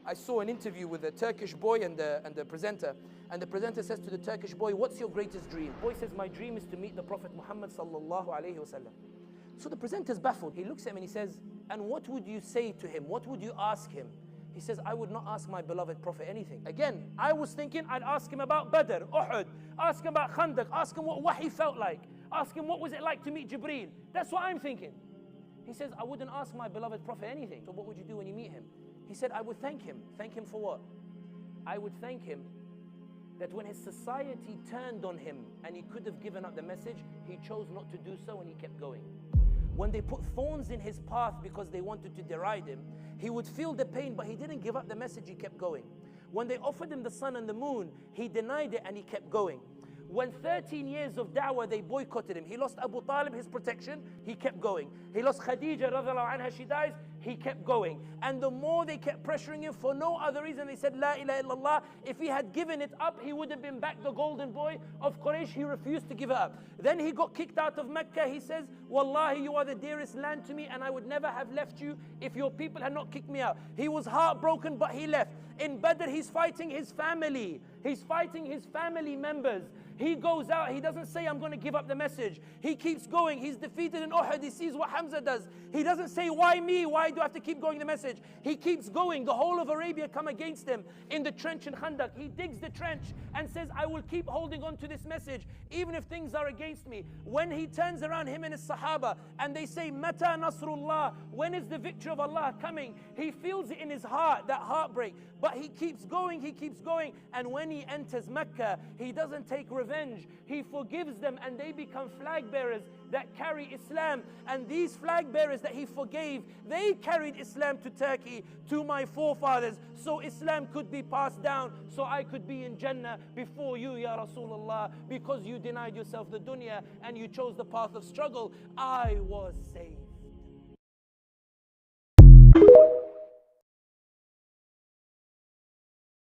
I saw an interview with a Turkish boy and the presenter. And the presenter says to the Turkish boy, what's your greatest dream? The boy says, my dream is to meet the Prophet Muhammad sallallahu alayhi wasallam. So the presenter is baffled. He looks at him and he says, and what would you say to him? What would you ask him? He says, I would not ask my beloved Prophet anything. Again, I was thinking I'd ask him about Badr, Uhud, ask him about Khandaq, ask him what he felt like, ask him what was it like to meet Jibreel. That's what I'm thinking. He says, I wouldn't ask my beloved Prophet anything. So what would you do when you meet him? He said, I would thank him. Thank him for what? I would thank him that when his society turned on him and he could have given up the message, he chose not to do so and he kept going. When they put thorns in his path because they wanted to deride him, he would feel the pain, but he didn't give up the message, he kept going. When they offered him the sun and the moon, he denied it and he kept going. When 13 years of da'wah, they boycotted him. He lost Abu Talib, his protection, he kept going. He lost Khadija, radiallahu anha, she dies, he kept going. And the more they kept pressuring him for no other reason, they said, La ilaha illallah. If he had given it up, he would have been back the golden boy of Quraysh. He refused to give it up. Then he got kicked out of Mecca. He says, Wallahi, you are the dearest land to me, and I would never have left you if your people had not kicked me out. He was heartbroken, but he left. In Badr, he's fighting his family. He's fighting his family members. He goes out, he doesn't say, I'm going to give up the message. He keeps going. He's defeated in Uhud. He sees what Hamza does. He doesn't say, why me? Why do I have to keep going the message? He keeps going. The whole of Arabia come against him in the trench in Khandaq. He digs the trench and says, I will keep holding on to this message, even if things are against me. When he turns around, him and his Sahaba, and they say, Mata Nasrullah, when is the victory of Allah coming? He feels it in his heart, that heartbreak. But he keeps going, he keeps going. And when he enters Mecca, he doesn't take revenge. He forgives them and they become flag bearers that carry Islam. And these flag bearers that he forgave, they carried Islam to Turkey, to my forefathers. So Islam could be passed down. So I could be in Jannah before you, Ya Rasulullah, because you denied yourself the dunya and you chose the path of struggle. I was saved.